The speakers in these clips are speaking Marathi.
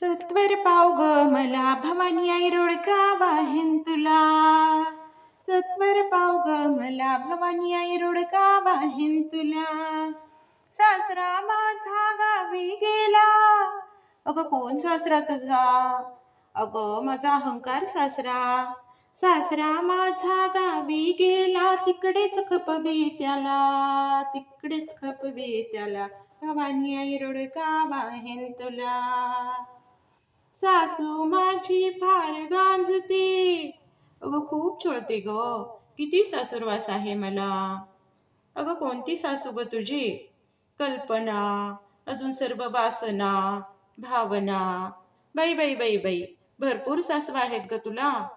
सत्वर पाव ग मला भवानी आई रोडका वाहेन तुला. सत्वर पाव ग मला भवानी आई रोडका वाहेन तुला. सासरा माझा गावी गेला. अगं कोण सासरा तुझा? अगं माझा अहंकार सासरा. सासरा माझा गावी गेला, तिकडेच खपवी त्याला, तिकडेच खपवी त्याला. भवानी आई रोडका वाहेन तुला. सासू माझी फार गांजते. अगं खूप छळते ग, किती सासूरवास आहे मला. अगं कोणती सासू ग तुझी? कल्पना, अजून सर्व वासना, भावना. बाई बाई बाई बाई, भरपूर सासू आहेत ग तुला.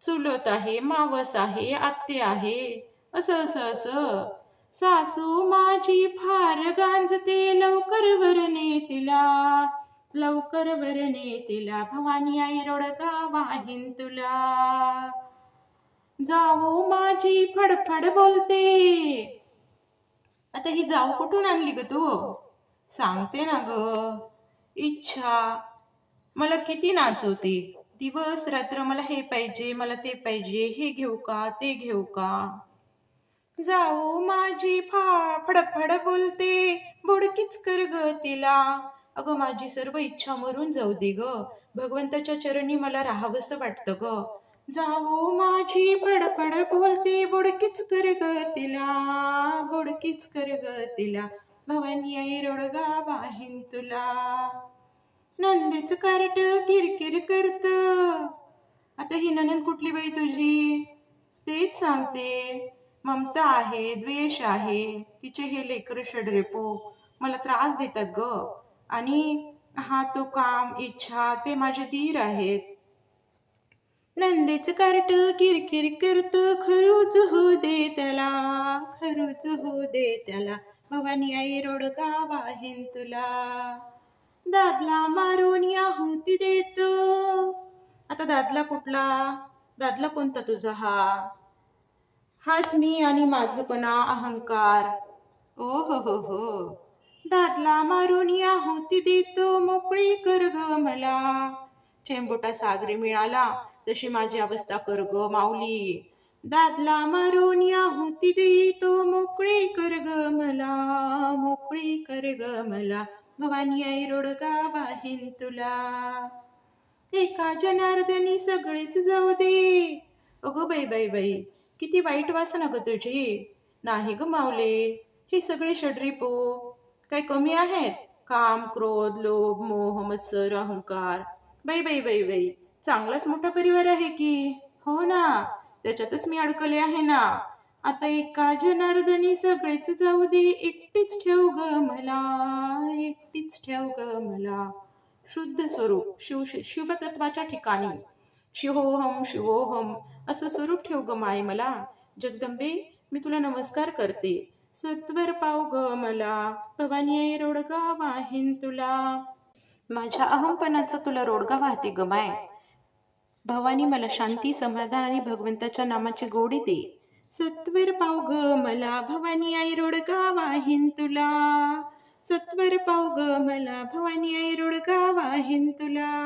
चुलत आहे, मावस आहे, आत्ते आहे, असं असं असं. सासू माझी फार गांजते, लवकर वरणे तिला, लवकर वरणे तिला. भवानी आई रोडका वाहीन तुला. जाऊ माझी फडफड बोलते. आता ही जाऊ कुठून आणली ग तू? सांगते ना ग. इच्छा मला किती नाचवते. दिवस रात्र मला हे पाहिजे, मला ते पाहिजे, हे घेऊ का, ते घेऊ का. जाऊ माझी फडफड बोलते, बुडकीच कर ग तिला. अगं माझी सर्व इच्छा मरून जाऊ दे ग, भगवंताच्या चरणी मला राहावंसं वाटतं ग. जाऊ माझी फडफड बोलते, बुडकीच कर ग तिला, बुडकीच कर ग तिला. भवानी आई रोडगा वाहीन तुला. नंदीच कार्ट किरकिर करत. आता ही ननंद कुठली बाई तुझी? तेच सांगते. ममता आहे, द्वेष आहे, तिचे हे लेकर षडरेपो मला त्रास देतात ग. आणि हा तो काम, इच्छा, ते माझे धीर आहेत. नंदेच कार्ट किरकिर करत, खरूच होऊ दे त्याला, खरूच होऊ दे त्याला. भवानी आई रोडगा वाहेन तुला. दादला मारून याहुती देतो. आता दादला कुठला? दादला कोणता तुझा? हाच मी आणि माझपणा, अहंकार. ओ हो हो हो. दादला मारून याहुती देतो, मोकळी कर ग मला. चेंबुटा सागरी मिळाला, तशी माझी अवस्था कर ग माऊली. दादला मारून याहुती देतो, मोकळी कर ग मला, मोकळी कर ग मला. भवानी आई रोडगा वाहीन तुला. एका जनार्दनी सगळेच जाऊ दे. अगो बाई बाई बाई, किती वाईट वासना ग तुझी. नाही ग माऊले, हे सगळे षडरिपू काय कमी आहेत? काम, क्रोध, लोभ, मोह, मत्सर, अहंकार. बाई बाई बाई बाई, चांगलाच मोठा परिवार आहे की. हो ना, त्याच्यातच मी अडकले आहे ना. आता एका जनार्दनी सगळेच जाऊ दे, एकटीच ठेव ग मला, एकटीच ठेव ग मला. शुद्ध स्वरूप शिवतत्वाच्या ठिकाणी शिवोहम शिवोहम असं स्वरूप ठेव ग माय मला. जगदंबे, मी तुला नमस्कार करते. सत्वर पाव ग मला, भवानी आई रोडगा वाहीन तुला. माझ्या अहमपणाचा तुला रोडगा वाहते ग माय. भवानी मला शांती, समाधान आणि भगवंताच्या नामाची गोडी दे. सत्वर पाव ग मला, भवानी आई रोडगा वाहीन तुला. सत्वर पाव ग मला, भवानी आई रोडगा वाहीन तुला.